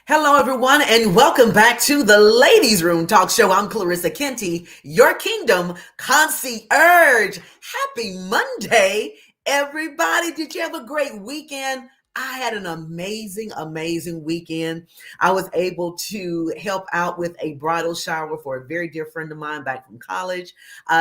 Hello, everyone, and welcome back to the Ladies Room Talk Show. I'm Clarissa Kenty, your Kingdom concierge. Happy Monday, everybody. Did you have a great weekend? I had an amazing weekend. I was able to help out with a bridal shower for a very dear friend of mine back from college.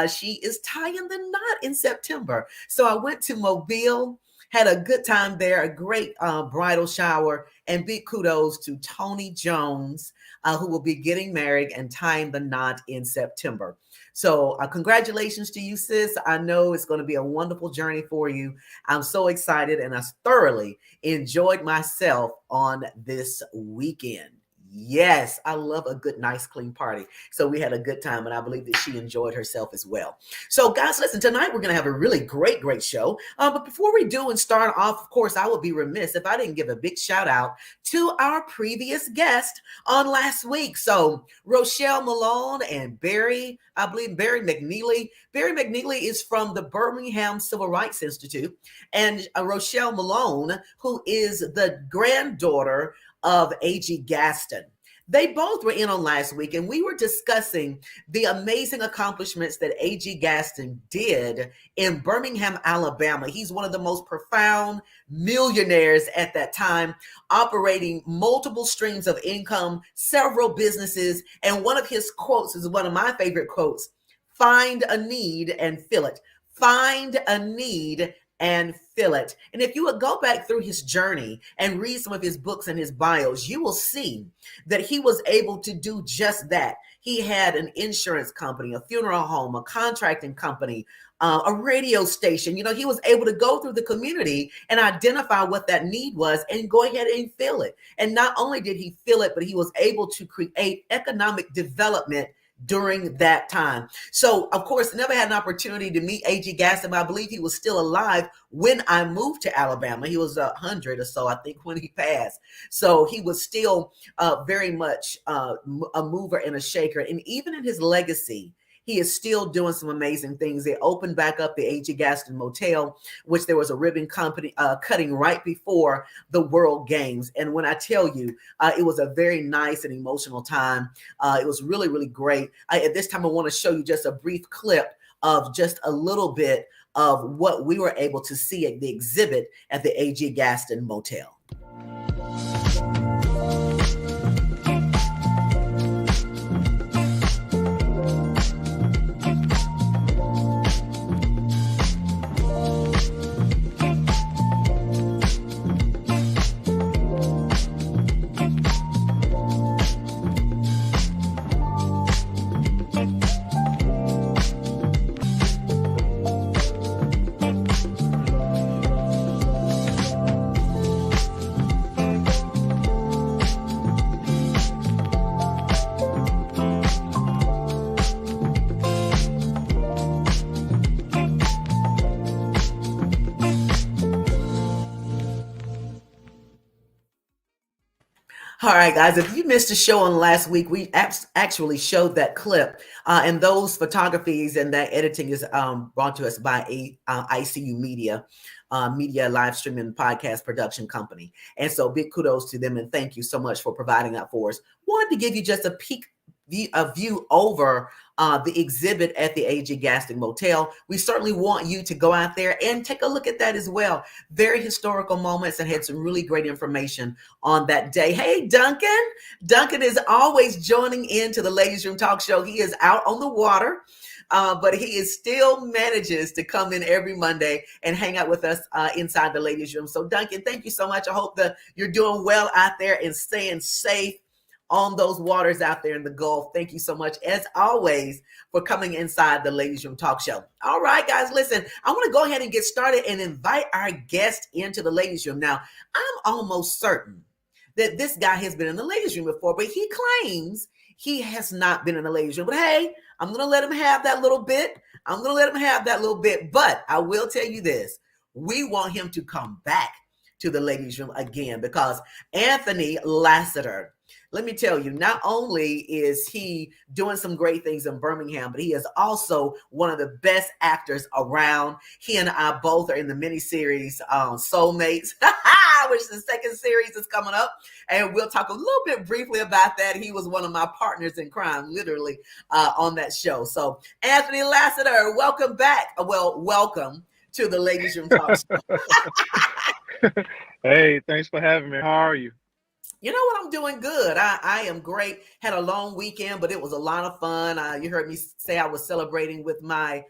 She is tying the knot in September. So I went to Mobile, had a good time there, a great bridal shower, and big kudos to Tony Jones, who will be getting married and tying the knot in September. So congratulations to you, sis. I know it's going to be a wonderful journey for you. I'm so excited, and I thoroughly enjoyed myself on this weekend. Yes, I love a good, nice, clean party. So we had a good time, and I believe that she enjoyed herself as well. So, guys, listen, tonight we're going to have a really great show. But before we do and start off, of course, I would be remiss if I didn't give a big shout out to our previous guest on last week. So, Rochelle Malone and Barry McNeely. Barry McNeely is from the Birmingham Civil Rights Institute, and Rochelle Malone, who is the granddaughter of A.G. Gaston. They both were in on last week, and we were discussing the amazing accomplishments that A.G. Gaston did in Birmingham, Alabama. He's one of the most profound millionaires at that time, operating multiple streams of income, several businesses, and one of his quotes is one of my favorite quotes: "Find a need and fill it. Find a need and fill it." And if you would go back through his journey and read some of his books and his bios, you will see that he was able to do just that. He had an insurance company, a funeral home, a contracting company, a radio station. You know, he was able to go through the community and identify what that need was and go ahead and fill it. And not only did he fill it, but he was able to create economic development during that time. So, of course, never had an opportunity to meet A.G. Gaston. I believe he was still alive when I moved to Alabama. He was 100 or so, I think, when he passed. So he was still very much a mover and a shaker. And even in his legacy, he is still doing some amazing things. They opened back up the A.G. Gaston Motel, which there was a ribbon company cutting right before the World Games. And when I tell you, it was a very nice and emotional time. It was really great. At this time, I want to show you just a brief clip of just a little bit of what we were able to see at the exhibit at the A.G. Gaston Motel. All right, guys, if you missed the show on last week, we actually showed that clip, and those photographies and that editing is brought to us by ICU Media live streaming podcast production company. And so big kudos to them, and thank you so much for providing that for us. Wanted to give you just a view over the exhibit at the A.G. Gaston Motel. We certainly want you to go out there and take a look at that as well. Very historical moments, and had some really great information on that day. Hey, Duncan. Duncan is always joining into the Ladies Room Talk Show. He is out on the water, but he is still manages to come in every Monday and hang out with us inside the Ladies Room. So, Duncan, thank you so much. I hope that you're doing well out there and staying safe on those waters out there in the Gulf. Thank you so much, as always, for coming inside the Ladies Room Talk Show. All right, guys, listen, I want to go ahead and get started and invite our guest into the Ladies Room. Now, I'm almost certain that this guy has been in the Ladies Room before, but he claims he has not been in the Ladies Room. But hey, I'm going to let him have that little bit. But I will tell you this. We want him to come back to the Ladies Room again, because Anthony Lassiter, let me tell you, not only is he doing some great things in Birmingham, but he is also one of the best actors around. He and I both are in the miniseries Soulmates. which the second series is coming up. And we'll talk a little bit briefly about that. He was one of my partners in crime, literally, on that show. So, Anthony Lassiter, welcome back. Well, welcome to the Ladies Room Talk Show. Hey, thanks for having me. How are you? You know what? I'm doing good. I am great. Had a long weekend, but it was a lot of fun. You heard me say I was celebrating with my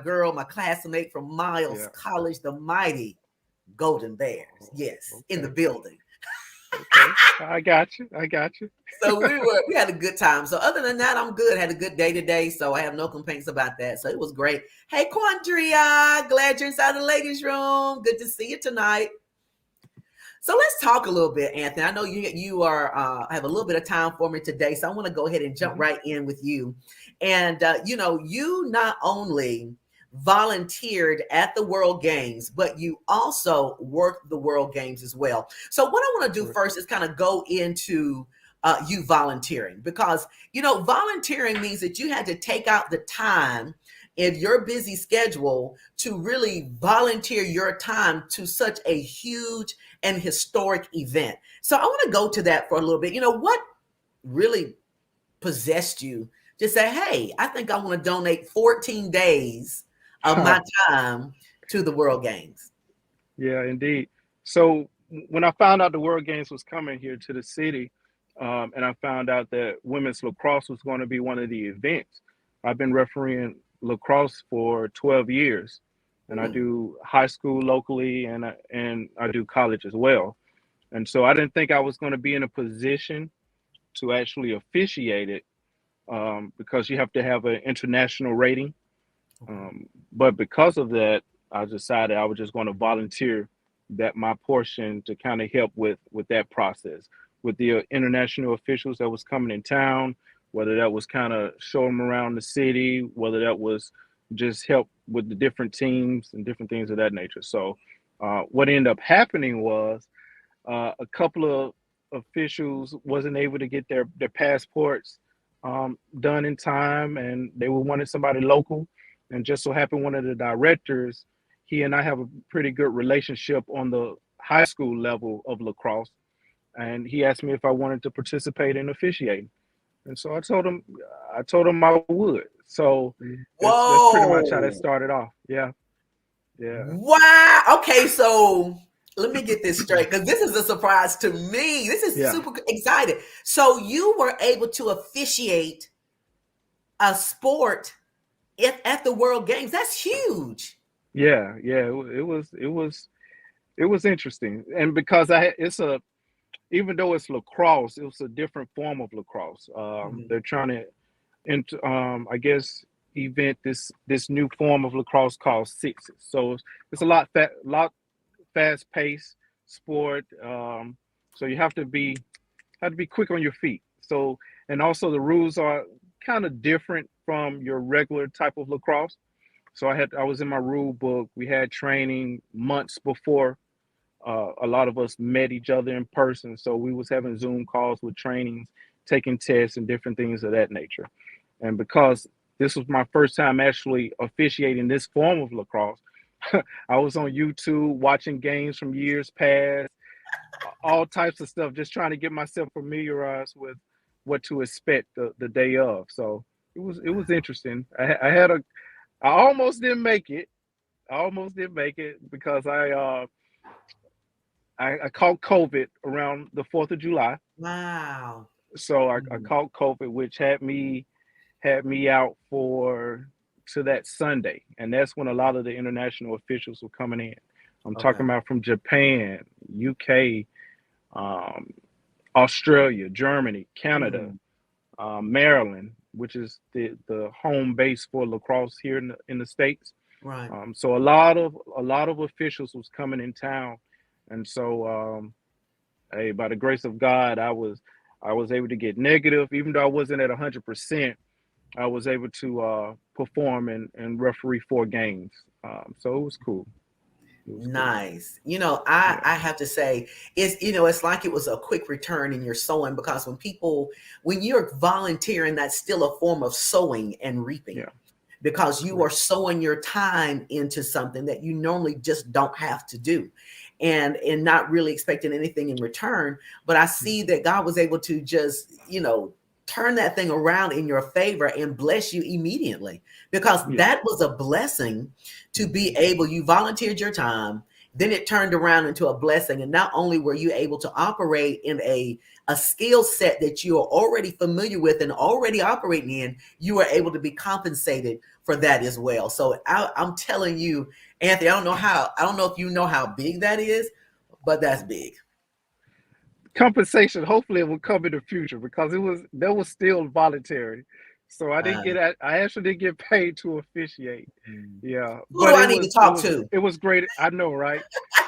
girl, my classmate from Miles Yeah. College, the mighty Golden Bears. Yes, in the Okay. building. Okay. I got you. I got you. So we had a good time. So other than that, I'm good. Had a good day today, so I have no complaints about that. So it was great. Hey, Quandria, glad you're inside the ladies' room. Good to see you tonight. So let's talk a little bit, Anthony. I know you are have a little bit of time for me today, so I want to go ahead and jump Hmm. right in with you. And you not only volunteered at the World Games, but you also worked the World Games as well. So what I want to do Correct. first is kind of go into you volunteering, because volunteering means that you had to take out the time in your busy schedule to really volunteer your time to such a huge and historic event. So I want to go to that for a little bit. What really possessed you to say, hey, I think I want to donate 14 days of my time to the World Games? Yeah, indeed. So when I found out the World Games was coming here to the city, and I found out that women's lacrosse was going to be one of the events, I've been refereeing lacrosse for 12 years, and I Hmm. do high school locally, and I do college as well. And so I didn't think I was going to be in a position to actually officiate it, because you have to have an international rating. Okay. But because of that, I decided I was just going to volunteer that my portion to kind of help with that process with the international officials that was coming in town, whether that was kind of show them around the city, whether that was just help with the different teams and different things of that nature. So what ended up happening was a couple of officials wasn't able to get their passports done in time, and they were wanted somebody local. And just so happened one of the directors, he and I have a pretty good relationship on the high school level of lacrosse, and he asked me if I wanted to participate in officiating. And so I told him I would. So that's pretty much how that Whoa. started off. Yeah, yeah, Wow. Okay, so let me get this straight, because this is a surprise to me. This is yeah. super excited. So you were able to officiate a sport at the World Games. That's huge. Yeah. It was interesting, and because it's a even though it's lacrosse, it was a different form of lacrosse. Mhm. They're trying to, I guess, event this new form of lacrosse called sixes. So it's a Okay. lot fast paced sport. So you have to be quick on your feet. So, and also the rules are kind of different from your regular type of lacrosse. So I was in my rule book. We had training months before a lot of us met each other in person, so we was having Zoom calls with trainings, taking tests, and different things of that nature. And because this was my first time actually officiating this form of lacrosse, I was on YouTube watching games from years past, all types of stuff, just trying to get myself familiarized with what to expect the day of. So it was Wow. interesting. I almost didn't make it. I almost didn't make it because I caught COVID around the 4th of July. Wow. So I Mhm. caught COVID, which had me out for to that Sunday. And that's when a lot of the international officials were coming in. I'm Okay. talking about from Japan, UK, um, Australia, Germany, Canada, Mm. Maryland, which is the home base for lacrosse here in the States. Right. So a lot of officials was coming in town, and so hey, by the grace of God, I was able to get negative, even though I wasn't at 100%. I was able to perform and referee 4 games. So it was cool. It was cool. Nice. I Yeah, I have to say, it's like it was a quick return in your sowing, because when you're volunteering, that's still a form of sowing and reaping. yeah, because you are Correct. sowing your time into something that you normally just don't have to do, and not really expecting anything in return. But I see that God was able to just, turn that thing around in your favor and bless you immediately, because Yeah. that was a blessing to be Mhm. able, you volunteered your time, then it turned around into a blessing. And not only were you able to operate in a skill set that you are already familiar with and already operating in, you were able to be compensated for that as well. So I'm telling you, Anthony, I don't know if you know how big that is, but that's big. Compensation, hopefully it will come in the future, because that was still voluntary. So Uh, I actually didn't get paid to officiate. who Yeah, do but I need to talk to? it was great. I know, right?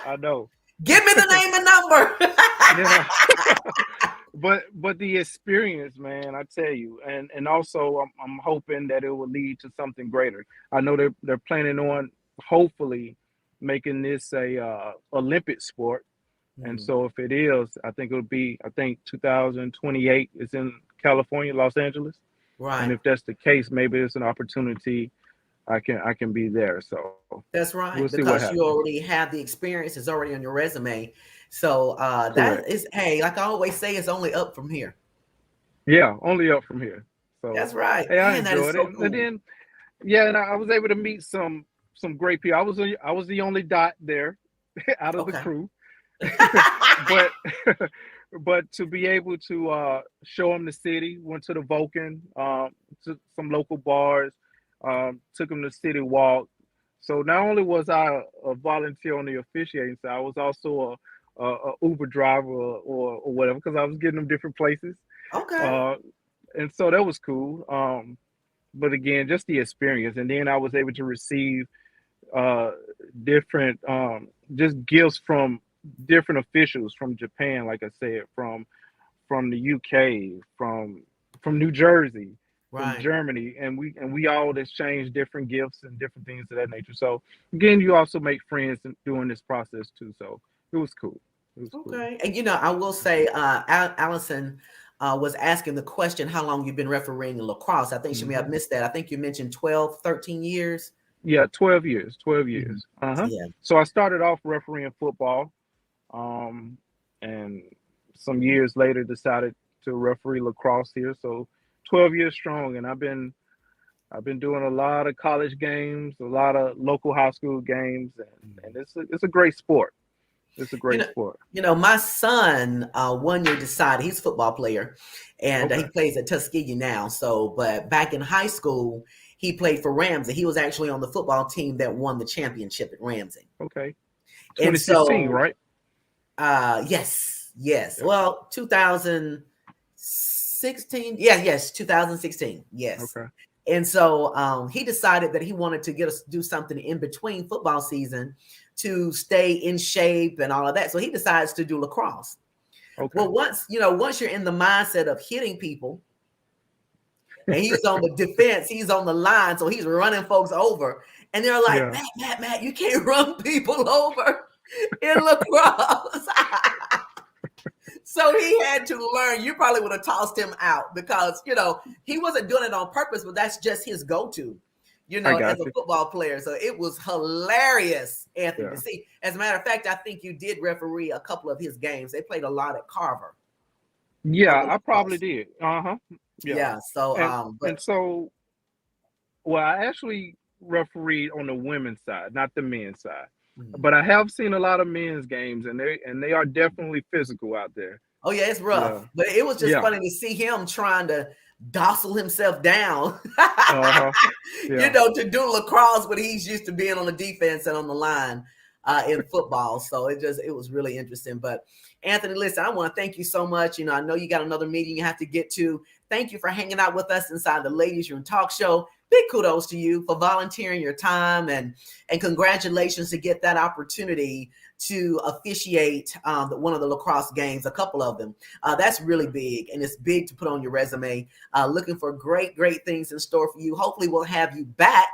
I know. Give me the name and number. Yeah. But the experience, man, I tell you, and also I'm hoping that it will lead to something greater. I know they're planning on hopefully making this a Olympic sport. And Mhm. so if it is, I think it'll be, I think 2028 is in California, Los Angeles. And Right. if that's the case, maybe it's an opportunity I can be there. So That's we'll see right, what because you happens. already have the experience. It's already on your resume. So that Correct. is, hey, like I always say, it's only up from here. Yeah, only up from here. So That's right. hey, I Man, that is enjoyed it. so And cool. then yeah, and I was able to meet some great people. I was the only dot there out of the Okay. crew. but but to be able to show them the city, went to the Vulcan, to some local bars, took them to City Walk. So not only was I a volunteer on the officiating side, I was also a Uber driver, or whatever, because I was getting them different places, Okay. uh, and so that was cool. But again, just the experience, and then I was able to receive uh, different just gifts from different officials from Japan, like I said, from the UK, from New Jersey, from Right. Germany, and we all exchanged different gifts and different things of that nature. So again, you also make friends during this process too. So it was cool. It was cool. Okay. And I will say, Allison was asking the question, how long you've been refereeing in lacrosse. I think she may Hmm. have missed that. I think you mentioned 12, 13 years. Yeah, 12 years. 12 Mhm. years. Uh huh. Yeah. So I started off refereeing football, um, and some years later decided to referee lacrosse here. So 12 years strong, and I've been doing a lot of college games, a lot of local high school games, and it's a great sport. It's a You great know, sport. my son one year decided, he's a football player, and he Okay. plays at Tuskegee now. So, but back in high school, he played for Ramsey. He was actually on the football team that won the championship at Ramsey. Okay. And 2016, so, right? yes, yes. Yeah. Well, 2016. Yeah, yes, 2016. Yes. Okay. And so he decided that he wanted to get us do something in between football season to stay in shape and all of that. So he decides to do lacrosse. Okay. Well, once you're in the mindset of hitting people, and he's on the defense, he's on the line, so he's running folks over, and they're like, Yeah. Matt, you can't run people over in lacrosse. So he had to learn. You probably would have tossed him out because, he wasn't doing it on purpose, but that's just his go-to, I as got a you. football player. So it was hilarious, Anthony, to Yeah. see. As a matter of fact, I think you did referee a couple of his games. They played a lot at Carver on Yeah, the I probably lacrosse. did. Uh-huh. Yeah. Yeah. So, And but and so well, I actually refereed on the women's side, not the men's side. mhm. But I have seen a lot of men's games, and they are definitely physical out there. Oh yeah, it's Yeah. rough, but it was just Yeah. funny to see him trying to docile himself down, Uh-huh. Yeah. to do lacrosse, but he's used to being on the defense and on the line in football. So it was really interesting. But Anthony, listen, I want to thank you so much. I know you got another meeting you have to get to. Thank you for hanging out with us inside the Ladies Room Talk Show. Big kudos to you for volunteering your time, and congratulations to get that opportunity to officiate one of the lacrosse games, a couple of them. That's really big, and it's big to put on your resume. Looking for great, great things in store for you. Hopefully, we'll have you back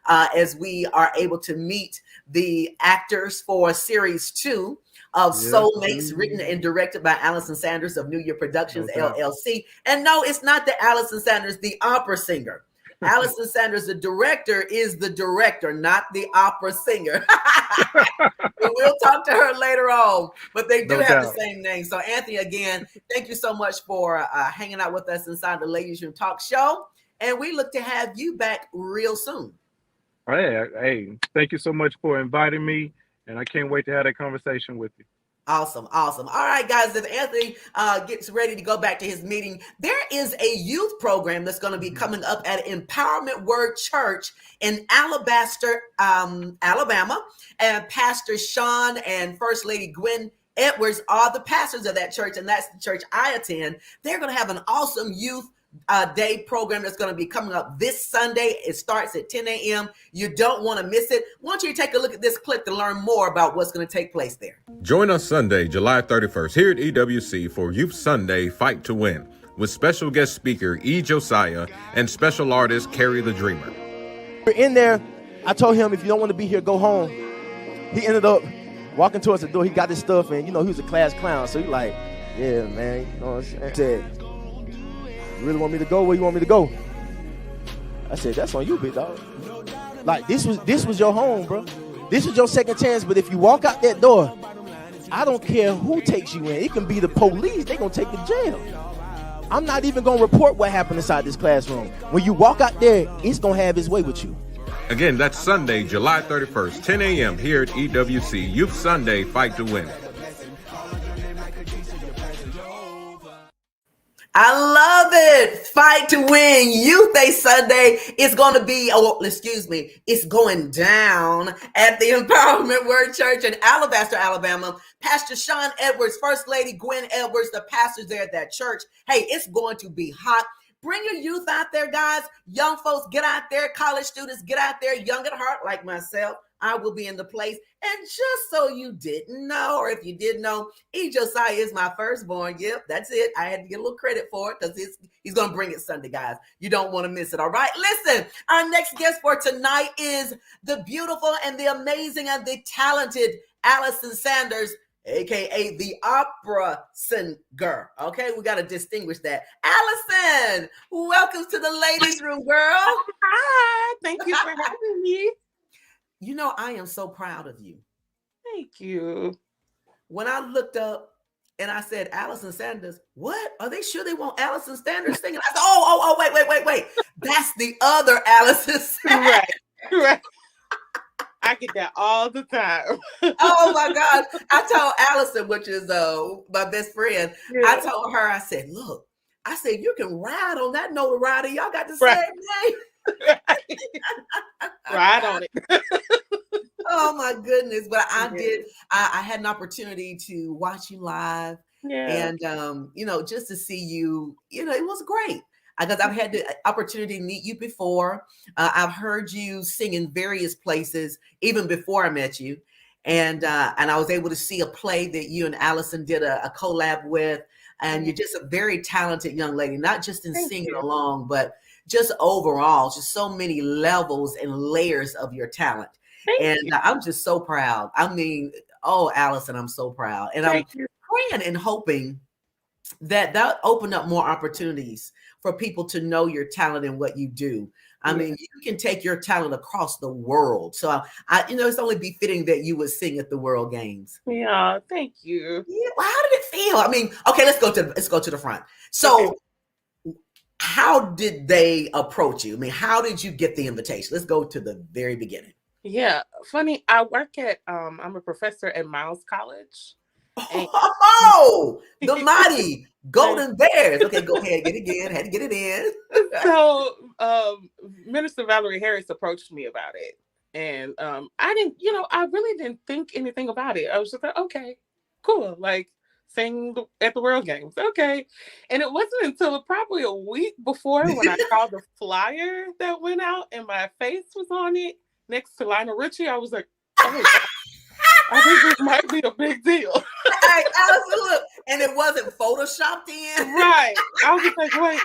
as we are able to meet the actors for series 2 of Yes, Soulmates, written indeed. and directed by Allison Sanders of New Year Productions, No doubt. LLC. And no, it's not the Allison Sanders, the opera singer. Allison Sanders, the director, is the director, not the opera singer. We'll talk to her later on, but they do No have doubt. the same name. So, Anthony, again, thank you so much for hanging out with us inside the Ladies Room Talk Show. And we look to have you back real soon. Hey, thank you so much for inviting me, and I can't wait to have that conversation with you. Awesome. All right, guys, as Anthony gets ready to go back to his meeting, there is a youth program that's going to be coming up at Empowerment Word Church in Alabaster, Alabama. And Pastor Sean and First Lady Gwen Edwards are the pastors of that church, and that's the church I attend. They're going to have an awesome youth day program that's going to be coming up this Sunday. It starts at 10 a.m. You don't want to miss it. Why don't you take a look at this clip to learn more about what's going to take place there. Join us Sunday, July 31st here at EWC for Youth Sunday Fight to Win with special guest speaker E. Josiah and special artist Carrie the Dreamer. We're in there. I told him, if you don't want to be here, go home. He ended up walking towards the door. He got his stuff, and he was a class clown. So he's like, yeah, man, you know what I'm saying? I said, you really want me to go? Where you want me to go? I said, that's on you, big dog. Like, this was your home, bro. This is your second chance, but if you walk out that door, I don't care who takes you in. It can be the police. They're going to take you to jail. I'm not even going to report what happened inside this classroom. When you walk out there, it's going to have its way with you. Again, that's Sunday, July 31st, 10 a.m. here at EWC Youth Sunday Fight to Win. I love it. Fight to Win Youth Day Sunday is going to be, it's going down at the Empowerment Word Church in Alabaster, Alabama. Pastor Sean Edwards, First Lady Gwen Edwards, the pastors there at that church. Hey, it's going to be hot. Bring your youth out there, guys. Young folks, get out there. College students, get out there. Young at heart, like myself. I will be in the place. And just so you didn't know, or if you did know, E. Josiah is my firstborn. Yep, that's it. I had to get a little credit for it because he's going to bring it Sunday, guys. You don't want to miss it, all right? Listen, our next guest for tonight is the beautiful and the amazing and the talented Allison Sanders, a.k.a. the Opera Singer. Okay, we got to distinguish that. Allison, welcome to the Ladies Room, girl. Hi, thank you for having me. You know, I am so proud of you. Thank you. When I looked up and I said, Allison Sanders, what? Are they sure they want Allison Sanders singing? I said, wait. That's the other Allison Sanders. Right. I get that all the time. Oh my God. I told Allison, which is my best friend, yeah. I told her, I said, look, you can ride on that notoriety. Y'all got the same name. Ride on it. Oh my goodness. But I had an opportunity to watch you live. Yeah. And just to see you, it was great. Because I've had the opportunity to meet you before. I've heard you sing in various places, even before I met you. And I was able to see a play that you and Allison did a collab with. And you're just a very talented young lady, not just in singing along, but just overall, just so many levels and layers of your talent. Thank you. I'm just so proud. I mean, Allison, I'm so proud. And I'm praying and hoping that open up more opportunities for people to know your talent and what you do. I mean, you can take your talent across the world. So it's only befitting that you would sing at the World Games. Yeah, thank you. Yeah, well, how did it feel? I mean, okay, let's go to the front. So how did they approach you? I mean, how did you get the invitation? Let's go to the very beginning. Yeah, funny. I work at I'm a professor at Miles College. Oh, the mighty Golden Bears. Okay, go ahead, get it in. Had to get it in. So Minister Valerie Harris approached me about it. And I didn't, I really didn't think anything about it. I was just like, okay, cool. Like, sing at the World Games. Okay. And it wasn't until probably a week before when I saw the flyer that went out and my face was on it next to Lionel Richie. I was like, oh, I think this might be a big deal. Hey, Allison, look, and it wasn't photoshopped in. Right. I was just like, wait.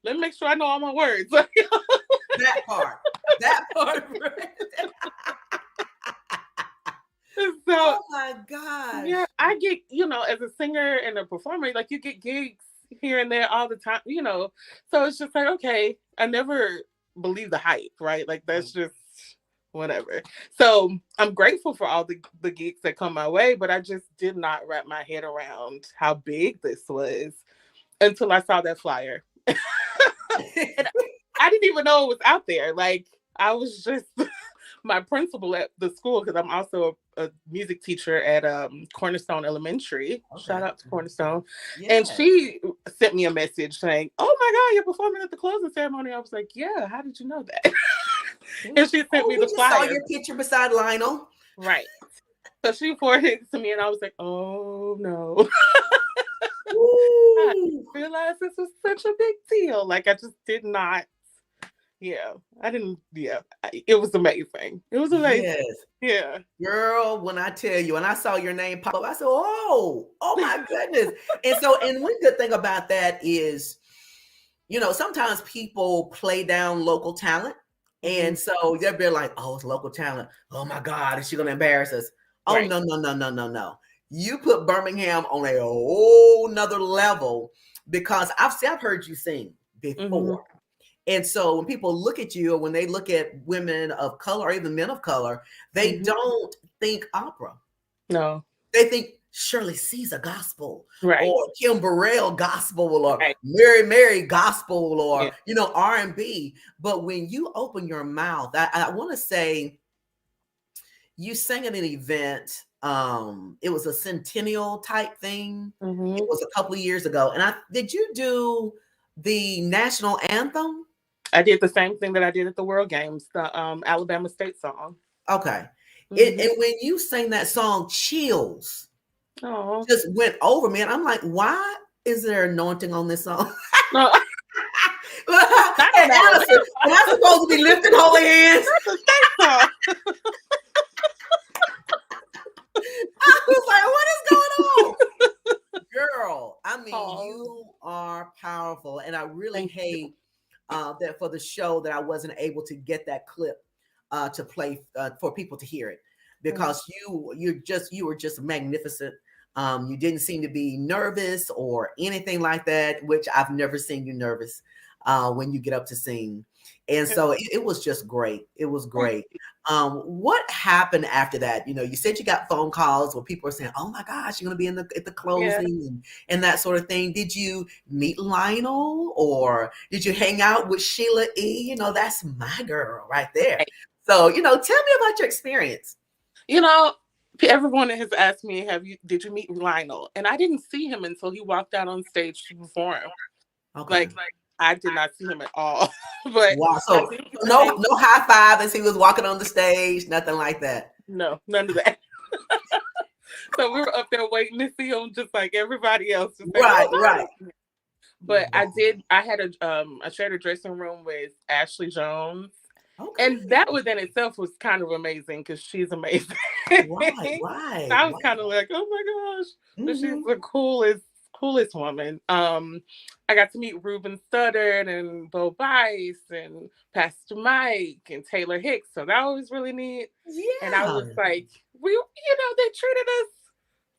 Let me make sure I know all my words. That part. So, oh my God. Yeah, I get, as a singer and a performer, like you get gigs, here and there all the time, you know. So it's just like, okay, I never believe the hype, right? Like that's just whatever. So I'm grateful for all the gigs that come my way, but I just did not wrap my head around how big this was until I saw that flyer. And I didn't even know it was out there. Like I was just my principal at the school, because I'm also a music teacher at Cornerstone Elementary. Okay. Shout out to Cornerstone. Yeah. And she sent me a message saying, "Oh my God, you're performing at the closing ceremony." I was like, "Yeah, how did you know that?" And she sent me the flyer. Saw your picture beside Lionel. Right. So she forwarded it to me, and I was like, "Oh no." I didn't realize this was such a big deal. Like I just did not. Yeah, I didn't. Yeah, it was amazing. It was amazing. Yes. Yeah, girl. When I tell you, and I saw your name pop up, I said, "Oh my goodness!" And one good thing about that is, you know, sometimes people play down local talent, and so they'll be like, "Oh, it's local talent. Oh my God, is she gonna embarrass us?" Right. Oh no. You put Birmingham on a whole nother level, because I've heard you sing before. And so when people look at you, or when they look at women of color, or even men of color, they don't think opera. No. They think Shirley Caesar gospel, right, or Kim Burrell gospel, or right, Mary gospel, or, you know, R&B. But when you open your mouth, I want to say you sang at an event. It was a centennial type thing. It was a couple of years ago. And did you do the national anthem? I did the same thing that I did at the World Games, the Alabama State song. Okay. And when you sang that song, chills just went over me. And I'm like, why is there anointing on this song? No. Hey, Allison, am I supposed to be lifting holy hands? I was like, what is going on? Girl, I mean, you are powerful. And I really hate that for the show that I wasn't able to get that clip to play for people to hear it, because you were just magnificent. You didn't seem to be nervous or anything like that, which I've never seen you nervous when you get up to sing. And so it was just great. It was great. What happened after that? You know, you said you got phone calls where people are saying, "Oh my gosh, you're going to be at the closing," and that sort of thing. Did you meet Lionel, or did you hang out with Sheila E? You know, that's my girl right there. So, you know, tell me about your experience. You know, everyone has asked me, did you meet Lionel? And I didn't see him until he walked out on stage to perform. Okay. Like I did not see him at all. But wow, so no high five as he was walking on the stage, nothing like that. No, none of that. So we were up there waiting to see him, just like everybody else. Right. But I had I shared a dressing room with Ashley Jones. Okay. And that within itself was kind of amazing, because she's amazing. Right. So I was kind of like, oh my gosh, but she's the coolest woman. I got to meet Ruben Studdard and Bo Bice and Pastor Mike and Taylor Hicks, so that was really neat. Yeah. And I was like, they treated us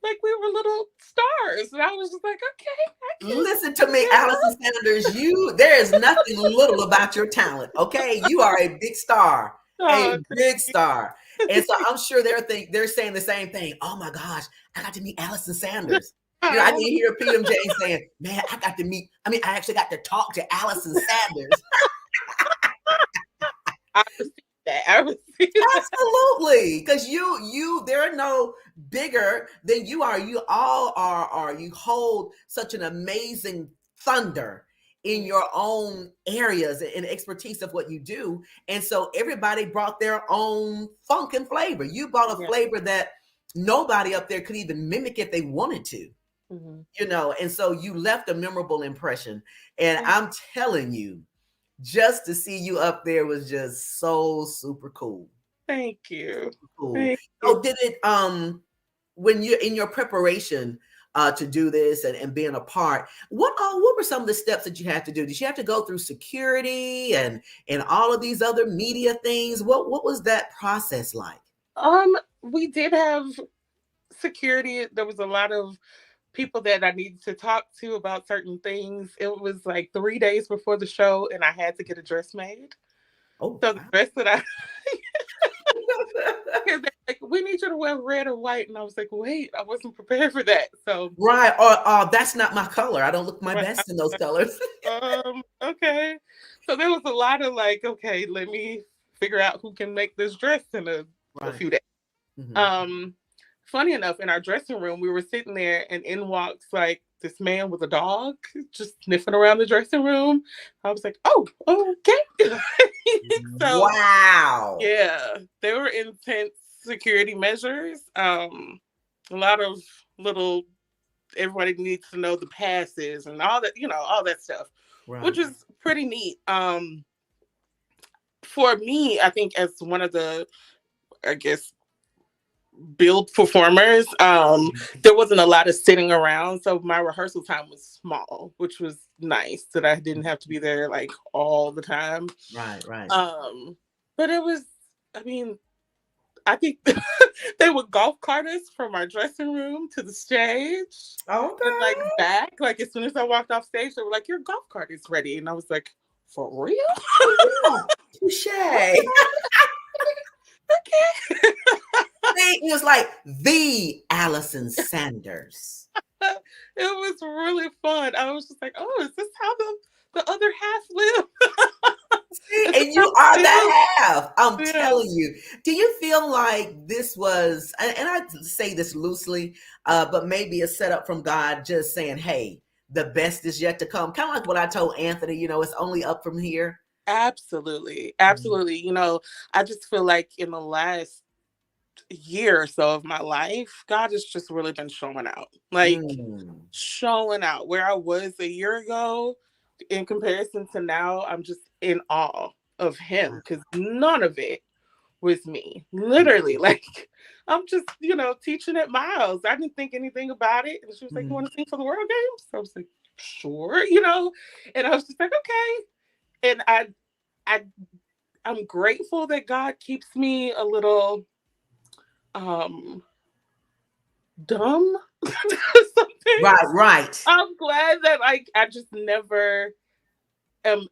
like we were little stars, and I was just like, okay. Listen to me, Allison Sanders. There is nothing little about your talent. Okay, you are a big star, big star. And so I'm sure they're saying the same thing. Oh my gosh, I got to meet Allison Sanders. You know, I can hear PM James saying, "Man, I actually got to talk to Allison Sanders." I received that. Absolutely, because there are no bigger than you are. You all are. You hold such an amazing thunder in your own areas and expertise of what you do, and so everybody brought their own funk and flavor. You brought a flavor that nobody up there could even mimic if they wanted to. You know, and so you left a memorable impression. And I'm telling you, just to see you up there was just so super cool. Thank you. Cool. So did it when you're in your preparation to do this and being a part, what were some of the steps that you had to do? Did you have to go through security and all of these other media things? What was that process like? We did have security. There was a lot of people that I needed to talk to about certain things. It was like 3 days before the show, and I had to get a dress made. Oh, So the wow. dress that I they're like, we need you to wear red or white, and I was like, wait, I wasn't prepared for that. So Right. Or that's not my color. I don't look my best in those colors. okay. So there was a lot of like, okay, let me figure out who can make this dress in a Right. few days. Mhm. Funny enough, in our dressing room, we were sitting there, and in walks like this man with a dog, just sniffing around the dressing room. I was like, oh, okay. So Wow. yeah, there were intense security measures. A lot of little, everybody needs to know the passes and all that, all that stuff, Right. which is pretty neat. For me, I think as one of the, I guess, build performers, there wasn't a lot of sitting around, so my rehearsal time was small, which was nice that I didn't have to be there like all the time. Right. Right. But it was, I mean, I think they would golf cart us from our dressing room to the stage. Okay. And like back, like as soon as I walked off stage, they were like, your golf cart is ready. And I was like, for real? Yeah. Touche. Okay. See, it was like the Allison Sanders. It was really fun. I was just like, oh, is this how the other half live? See, and you are the half. I'm telling you. Do you feel like this was, and I say this loosely, but maybe a setup from God just saying, hey, the best is yet to come? Kind of like what I told Anthony, it's only up from here. Absolutely. Absolutely. I just feel like in the last year or so of my life, God has just really been showing out. Like showing out. Where I was a year ago in comparison to now, I'm just in awe of him because none of it was me. Literally, like I'm just, teaching at Miles. I didn't think anything about it. And she was like, you want to sing for the World Games? So I was like, sure, and I was just like, okay. And I'm grateful that God keeps me a little dumb something. Right. I'm glad that like I just never am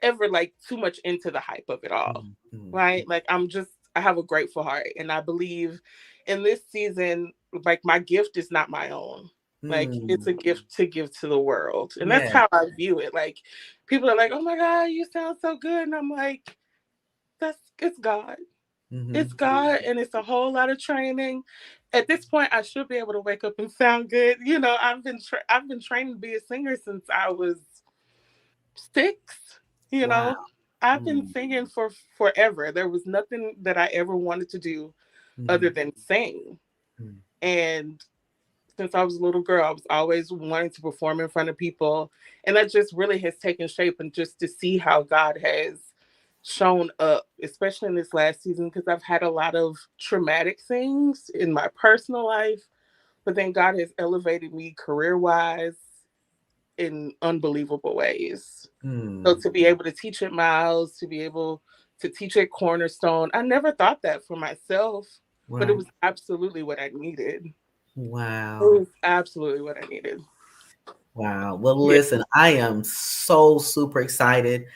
ever like too much into the hype of it all. Right? Like I have a grateful heart, and I believe in this season, like my gift is not my own. Like it's a gift to give to the world. And that's how I view it. Like people are like, oh my God, you sound so good. And I'm like, it's God. It's God, and it's a whole lot of training. At this point, I should be able to wake up and sound good. I've been training to be a singer since I was 6. Wow. I've been singing for forever. There was nothing that I ever wanted to do other than sing. And since I was a little girl, I was always wanting to perform in front of people, and that just really has taken shape. And just to see how God has shown up, especially in this last season, because I've had a lot of traumatic things in my personal life, but then God has elevated me career-wise in unbelievable ways. So to be able to teach at Miles, to be able to teach at Cornerstone, I never thought that for myself, but it was absolutely what I needed. Wow. It was absolutely what I needed. Wow. Well, listen, I am so super excited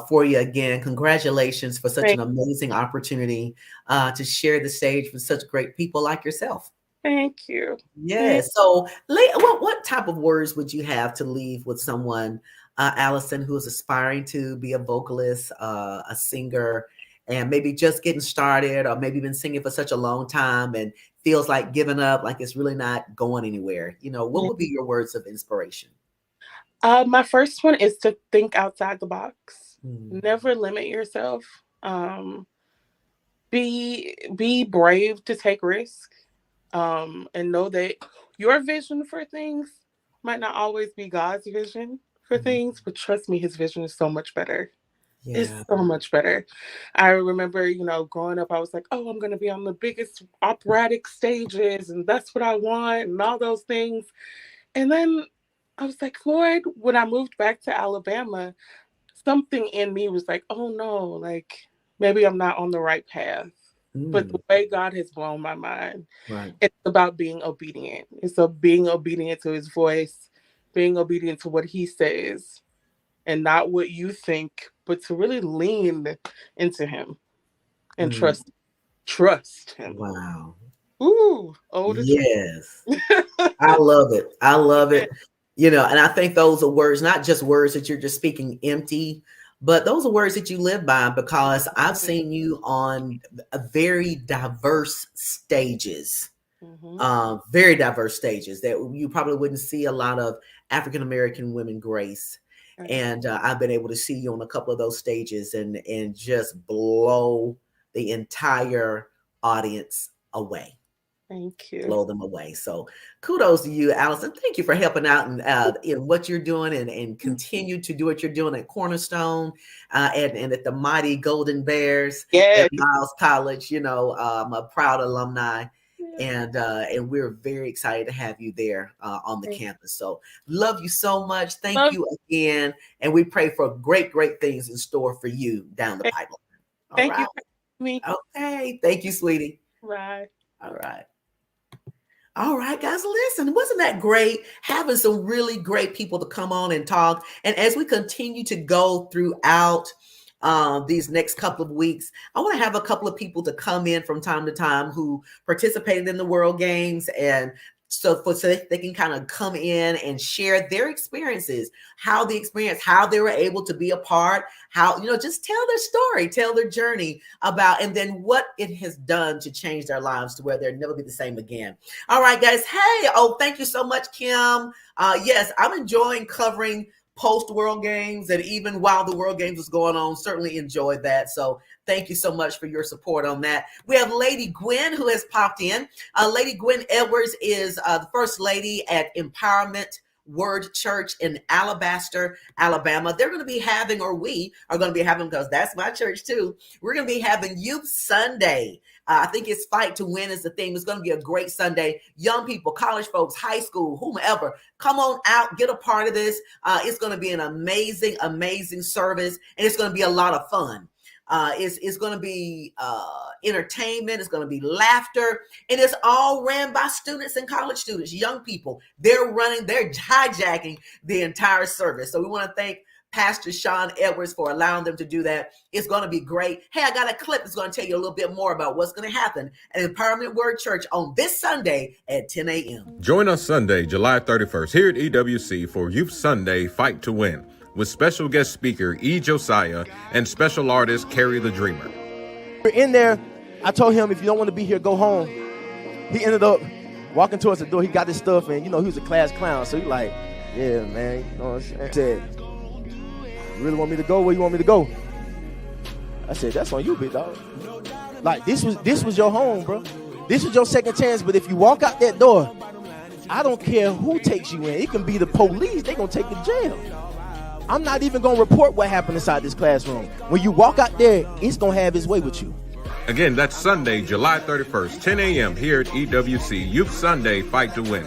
for you again. Congratulations for such an amazing opportunity to share the stage with such great people like yourself. Thank you. Yes. So what type of words would you have to leave with someone, Allison, who is aspiring to be a vocalist, a singer, and maybe just getting started, or maybe been singing for such a long time and feels like giving up, like it's really not going anywhere? What would be your words of inspiration? My first one is to think outside the box. Never limit yourself. Be brave to take risks. And know that your vision for things might not always be God's vision for things, but trust me, his vision is so much better. Yeah. It's so much better. I remember, growing up, I was like, oh, I'm going to be on the biggest operatic stages, and that's what I want, and all those things. And then I was like, Lord, when I moved back to Alabama, something in me was like, oh no, like maybe I'm not on the right path. But the way God has blown my mind, Right. it's about being obedient. It's being obedient to his voice, being obedient to what he says, and not what you think, but to really lean into him and trust him. Wow. Ooh, older. Yes. I love it. I love it. You know, and I think those are words, not just words that you're just speaking empty, but those are words that you live by, because I've seen you on a very diverse stages, very diverse stages that you probably wouldn't see a lot of African-American women grace. And I've been able to see you on a couple of those stages and just blow the entire audience away. Thank you. Blow them away. So kudos to you, Allison. Thank you for helping out in what you're doing and continue to do what you're doing at Cornerstone and at the mighty Golden Bears at Miles College. You know, I'm a proud alumni. And we're very excited to have you there on the campus. So love you so much. Thank you again. And we pray for great, great things in store for you down the pipeline. Thank you for me. Okay. Thank you, sweetie. Right. All right. All right, guys, listen, wasn't that great having some really great people to come on and talk? And as we continue to go throughout these next couple of weeks, I want to have a couple of people to come in from time to time who participated in the World Games, and so they can kind of come in and share their experiences, how they were able to be a part, how, you know, just tell their story, tell their journey about, and then what it has done to change their lives to where they'll never be the same again. All right, guys. Hey, thank you so much, Kim. Yes, I'm enjoying covering post-World Games, and even while the World Games was going on, certainly enjoyed that. So thank you so much for your support on that. We have Lady Gwen who has popped in. Lady Gwen Edwards is the First Lady at Empowerment Word Church in Alabaster, Alabama. They're going to be having, or we are going to be having, because that's my church too, we're going to be having Youth Sunday. I think it's Fight to Win is the theme. It's going to be a great Sunday. Young people, college folks, high school, whomever, come on out, get a part of this. It's going to be an amazing, amazing service, and it's going to be a lot of fun. It's going to be entertainment. It's going to be laughter, and it's all ran by students and college students, young people. They're hijacking the entire service. So we want to thank Pastor Sean Edwards for allowing them to do that. It's going to be great. Hey, I got a clip that's going to tell you a little bit more about what's going to happen at Empowerment Word Church on this Sunday at 10 a.m. Join us Sunday, July 31st here at EWC for Youth Sunday Fight to Win, with special guest speaker E. Josiah and special artist Carrie the Dreamer. We're in there. I told him, if you don't want to be here, go home. He ended up walking towards the door. He got his stuff, and, you know, he was a class clown. So he like, yeah, man, you know what I'm saying? I said, you really want me to go? Where you want me to go? I said, that's on you, big dog. Like, this was your home, bro. This was your second chance, but if you walk out that door, I don't care who takes you in. It can be the police. They're going to take you to jail. I'm not even going to report what happened inside this classroom. When you walk out there, it's going to have its way with you. Again, that's Sunday, July 31st, 10 a.m. here at EWC. Youth Sunday Fight to Win.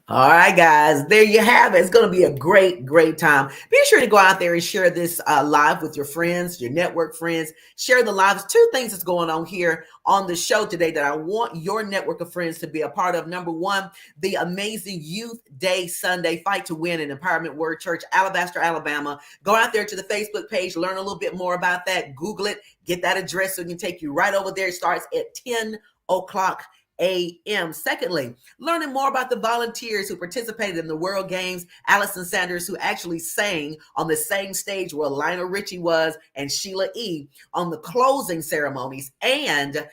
All right, guys, there you have it. It's going to be a great, great time. Be sure to go out there and share this live with your friends, your network friends. Share the lives. Two things that's going on here on the show today that I want your network of friends to be a part of. Number one, the amazing Youth Day Sunday Fight to Win in Empowerment Word Church, Alabaster, Alabama. Go out there to the Facebook page, learn a little bit more about that. Google it, get that address so it can take you right over there. It starts at 10 o'clock a.m. Secondly, learning more about the volunteers who participated in the World Games. Allison Sanders, who actually sang on the same stage where Lionel Richie was, and Sheila E. on the closing ceremonies, and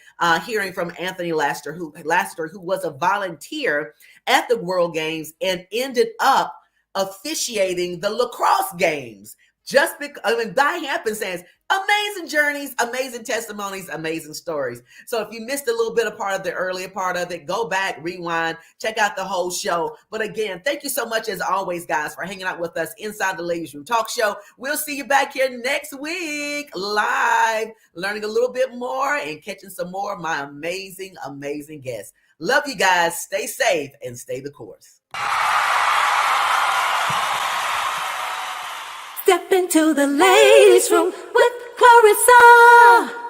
hearing from Anthony Lassiter, who was a volunteer at the World Games and ended up officiating the lacrosse games. Just because, by happenstance, amazing journeys, amazing testimonies, amazing stories. So if you missed a little bit of part of the earlier part of it, go back, rewind, check out the whole show. But again, thank you so much as always, guys, for hanging out with us inside the Ladiez Room Talk Show. We'll see you back here next week live, learning a little bit more and catching some more of my amazing, amazing guests. Love you guys. Stay safe and stay the course. Step into the ladies' room. Clarissa.